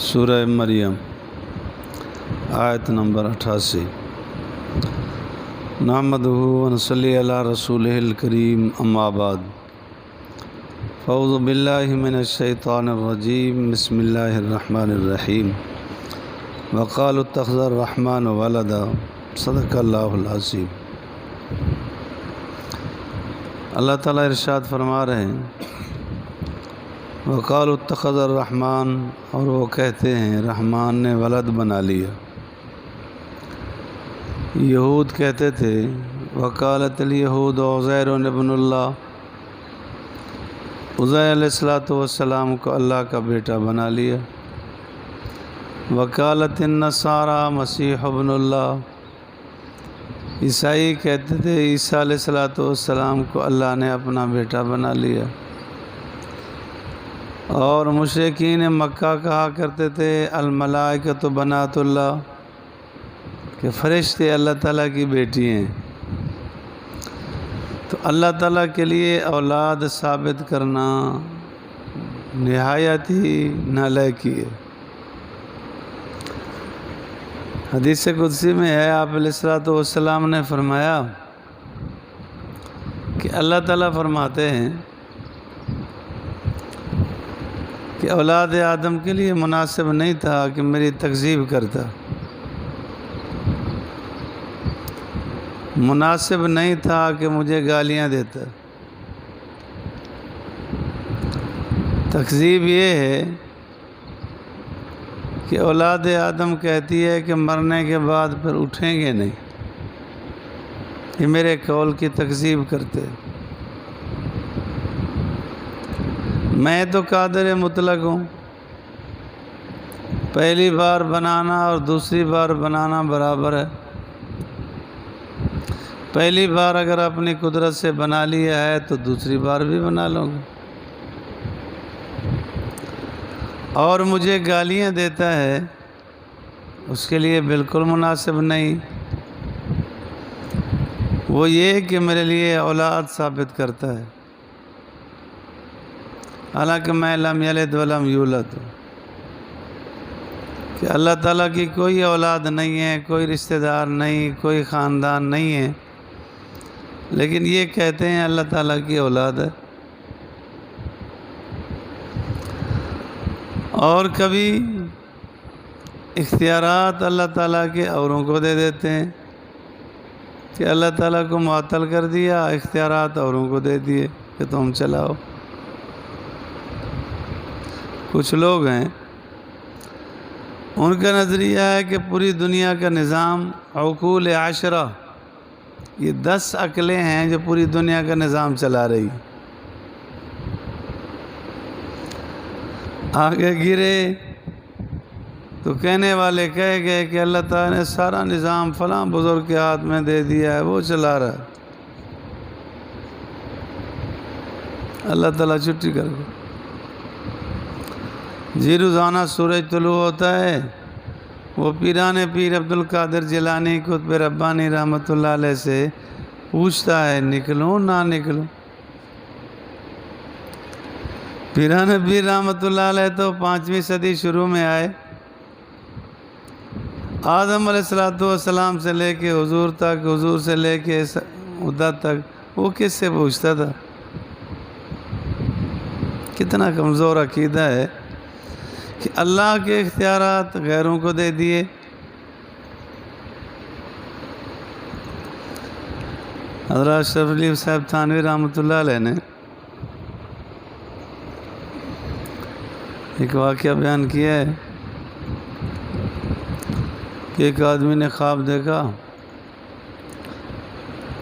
سورہ مریم آیت نمبر 88۔ نحمدہ و نصلی علی رسولہ الکریم، اما بعد، فاعوذ باللہ من الشیطان الرجیم، بسم اللہ الرحمن الرحیم۔ وقالوا اتخذ الرحمن ولدا، صدق اللہ العظیم۔ اللہ تعالیٰ ارشاد فرما رہے ہیں، وقالوا اتخذ الرحمن، اور وہ کہتے ہیں رحمان نے ولد بنا لیا۔ یہود کہتے تھے وقالت الیہود عزیر ابن اللہ، عزیر علیہ السلام کو اللہ کا بیٹا بنا لیا۔ وقالت النصارى مسیح ابن اللہ، عیسائی کہتے تھے عیسیٰ علیہ السلام کو اللہ نے اپنا بیٹا بنا لیا۔ اور مشرکین مکہ کہا کرتے تھے الملائکۃ بنات اللہ، کہ فرشتے اللہ تعالیٰ کی بیٹی ہیں۔ تو اللہ تعالیٰ کے لیے اولاد ثابت کرنا نہایت ہی نالائقی ہے۔ حدیث قدسی میں ہے، آپ علیہ السلام نے فرمایا کہ اللہ تعالیٰ فرماتے ہیں کہ اولاد آدم کے لیے مناسب نہیں تھا کہ میری تکذیب کرتا، مناسب نہیں تھا کہ مجھے گالیاں دیتا۔ تکذیب یہ ہے کہ اولاد آدم کہتی ہے کہ مرنے کے بعد پھر اٹھیں گے نہیں، یہ میرے قول کی تکذیب کرتے۔ میں تو قادر مطلق ہوں، پہلی بار بنانا اور دوسری بار بنانا برابر ہے۔ پہلی بار اگر اپنی قدرت سے بنا لیا ہے تو دوسری بار بھی بنا لوں گا۔ اور مجھے گالیاں دیتا ہے، اس کے لیے بالکل مناسب نہیں۔ وہ یہ کہ میرے لیے اولاد ثابت کرتا ہے، حالانکہ میں لم یلد ولم یولد، کہ اللہ تعالیٰ کی کوئی اولاد نہیں ہے، کوئی رشتہ دار نہیں، کوئی خاندان نہیں ہے، لیکن یہ کہتے ہیں اللہ تعالیٰ کی اولاد ہے۔ اور کبھی اختیارات اللہ تعالیٰ کے اوروں کو دے دیتے ہیں، کہ اللہ تعالیٰ کو معطل کر دیا، اختیارات اوروں کو دے دیے کہ تم چلاؤ۔ کچھ لوگ ہیں ان کا نظریہ ہے کہ پوری دنیا کا نظام عقول عشرہ، یہ 10 عقلیں ہیں جو پوری دنیا کا نظام چلا رہی۔ آگے گرے تو کہنے والے کہہ گئے کہ اللہ تعالیٰ نے سارا نظام فلاں بزرگ کے ہاتھ میں دے دیا ہے، وہ چلا رہا ہے، اللہ تعالیٰ چھٹی کر دے۔ جی روزانہ سورج طلوع ہوتا ہے، وہ پیران پیر عبد القادر جیلانی قطب ربانی رحمۃ اللہ علیہ سے پوچھتا ہے نکلوں نہ نکلوں۔ پیران پیر رحمۃ اللہ علیہ تو 5ویں صدی شروع میں آئے، آدم علیہ السلام سے لے کے حضور تک، حضور سے لے کے مدت تک وہ کس سے پوچھتا تھا؟ کتنا کمزور عقیدہ ہے کہ اللہ کے اختیارات غیروں کو دے دیے۔ حضرت اشرف علی صاحب تھانوی رحمۃ اللہ علیہ نے ایک واقعہ بیان کیا ہے کہ ایک آدمی نے خواب دیکھا،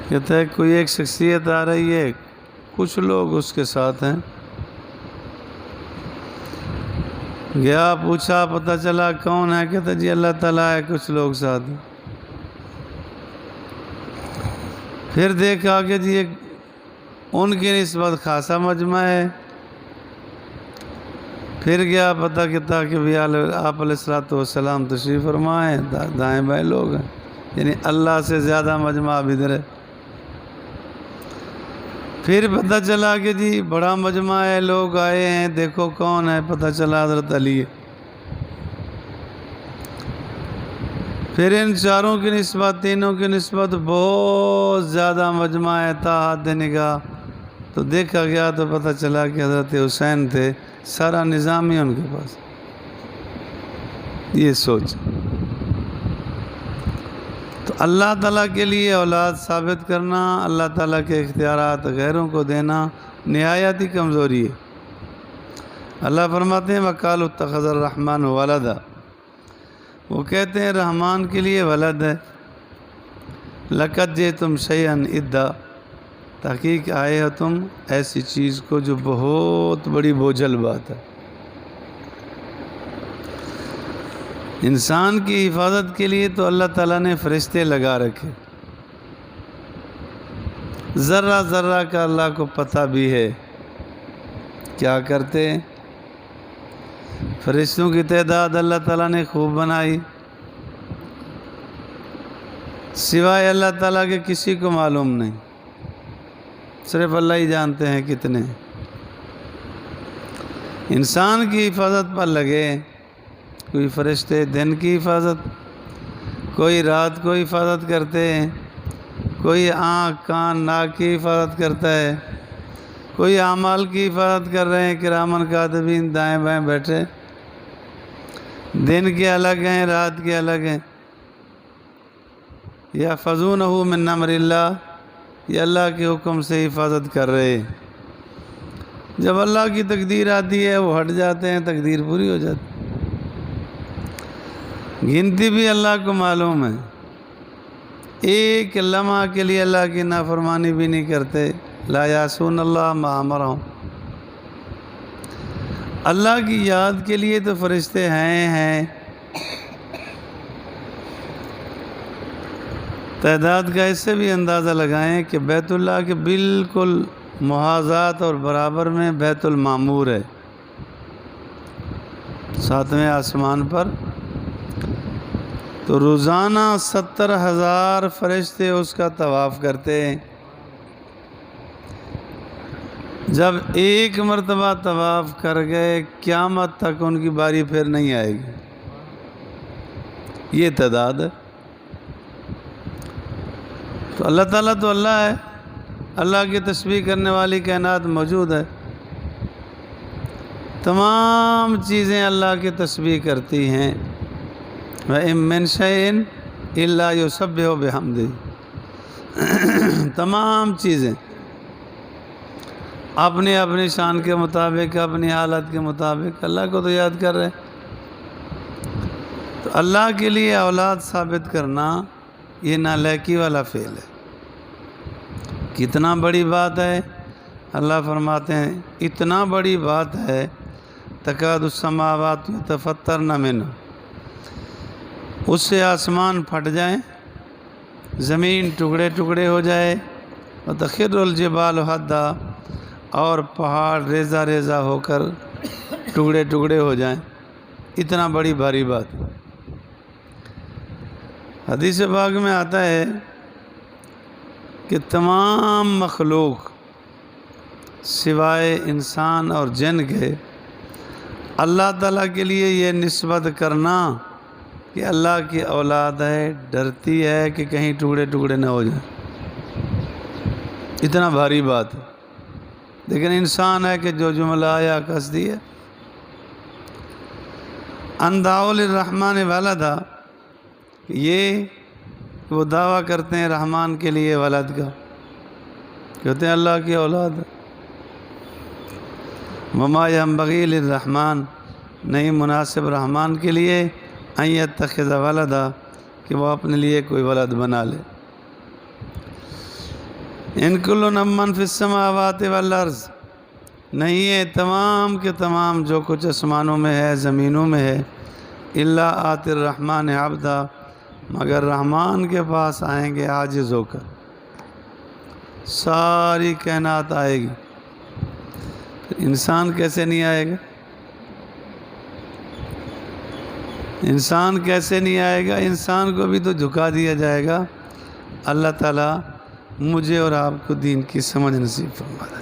کہتا ہے کوئی ایک شخصیت آ رہی ہے، کچھ لوگ اس کے ساتھ ہیں۔ گیا پوچھا، پتہ چلا کون ہے، کہتا جی اللہ تعالیٰ ہے، کچھ لوگ ساتھ ہیں۔ پھر دیکھا کہ جی ان کی نسبت خاصا مجمع ہے۔ پھر گیا پتہ کہتا کہ بھی آپ علیہ السلام تشریف فرما ہیں، دائیں بائیں لوگ ہیں، یعنی اللہ سے زیادہ مجمع اب ادھر ہے۔ پھر پتہ چلا کہ جی بڑا مجمع ہے، لوگ آئے ہیں، دیکھو کون ہے، پتہ چلا حضرت علی ہے۔ پھر ان چاروں کی نسبت، تینوں کی نسبت بہت زیادہ مجمع ہے تا حد نگاہ، تو دیکھا گیا تو پتہ چلا کہ حضرت حسین تھے، سارا نظام ہی ان کے پاس۔ یہ سوچ، تو اللہ تعالیٰ کے لیے اولاد ثابت کرنا، اللہ تعالیٰ کے اختیارات غیروں کو دینا نہایت ہی کمزوری ہے۔ اللہ فرماتے ہیں وَقَالُوا اتَّخَذَ الرَّحْمَنُ وَلَدًا، وہ کہتے ہیں رحمان کے لیے ولد ہے۔ لَقَدْ جِئْتُمْ شَيْئًا إِدًّا، تحقیق آئے ہو تم ایسی چیز کو جو بہت بڑی بوجھل بات ہے۔ انسان کی حفاظت کے لیے تو اللہ تعالیٰ نے فرشتے لگا رکھے، ذرہ ذرہ کا اللہ کو پتہ بھی ہے کیا کرتے۔ فرشتوں کی تعداد اللہ تعالیٰ نے خوب بنائی، سوائے اللہ تعالیٰ کے کسی کو معلوم نہیں، صرف اللہ ہی جانتے ہیں کتنے۔ انسان کی حفاظت پر لگے، کوئی فرشتے دن کی حفاظت، کوئی رات کو حفاظت کرتے ہیں، کوئی آنکھ کان ناک کی حفاظت کرتا ہے، کوئی اعمال کی حفاظت کر رہے ہیں، کرامن کاتبین دائیں بائیں بیٹھے، دن کے الگ ہیں رات کے الگ ہیں۔ یحفظونہ من امر اللہ، یہ اللہ کے حکم سے حفاظت کر رہے ہیں۔ جب اللہ کی تقدیر آتی ہے وہ ہٹ جاتے ہیں، تقدیر پوری ہو جاتی ہے۔ گنتی بھی اللہ کو معلوم ہے، ایک لمحہ کے لیے اللہ کی نافرمانی بھی نہیں کرتے۔ لا یعصون اللہ ما امرہم، اللہ کی یاد کے لیے تو فرشتے ہیں۔ تعداد کا اس سے بھی اندازہ لگائیں کہ بیت اللہ کے بالکل محاذات اور برابر میں بیت المعمور ہے، 7ویں آسمان پر، تو روزانہ 70,000 فرشتے اس کا طواف کرتے ہیں۔ جب ایک مرتبہ طواف کر گئے قیامت تک ان کی باری پھر نہیں آئے گی، یہ تعداد ہے۔ تو اللہ تعالیٰ تو اللہ ہے، اللہ کی تسبیح کرنے والی کائنات موجود ہے، تمام چیزیں اللہ کی تسبیح کرتی ہیں۔ وَإِن مِّن شَيْءٍ إِلَّا يُسَبِّحُ بِحَمْدِهِ، تمام چیزیں اپنی اپنی شان کے مطابق، اپنی حالت کے مطابق اللہ کو تو یاد کر رہے۔ تو اللہ کے لیے اولاد ثابت کرنا یہ نالائکی والا فعل ہے۔ کتنا بڑی بات ہے، اللہ فرماتے ہیں اتنا بڑی بات ہے تکاد السماوات یتفطرن منہ، اس سے آسمان پھٹ جائیں، زمین ٹکڑے ٹکڑے ہو جائے، وتخر الجبال حدا، اور پہاڑ ریزہ ریزہ ہو کر ٹکڑے ٹکڑے ہو جائیں، اتنا بڑی بھاری بات۔ حدیث پاک میں آتا ہے کہ تمام مخلوق سوائے انسان اور جن کے اللہ تعالیٰ کے لیے یہ نسبت کرنا کہ اللہ کی اولاد ہے، ڈرتی ہے کہ کہیں ٹکڑے ٹکڑے نہ ہو جائیں، اتنا بھاری بات ہے۔ لیکن انسان ہے کہ جو جملہ آیا کس دی ہے، ان دعوا للرحمن ولدا، یہ وہ دعویٰ کرتے ہیں رحمان کے لیے ولد کا، کہتے ہیں اللہ کی اولاد ہے۔ وما ينبغي للرحمن، نہیں مناسب رحمان کے لیے ان يتخذ ولدا، کہ وہ اپنے لیے کوئی ولد بنا لے۔ ان کل من فی السماوات والارض، نہیں ہے تمام کے تمام جو کچھ آسمانوں میں ہے زمینوں میں ہے، الا آتی الرحمن عبدا، مگر رحمان کے پاس آئیں گے عاجز ہو کر، ساری کائنات آئے گی، انسان کیسے نہیں آئے گا؟ انسان کیسے نہیں آئے گا؟ انسان کو بھی تو جھکا دیا جائے گا۔ اللہ تعالیٰ مجھے اور آپ کو دین کی سمجھ نصیب فرما دے۔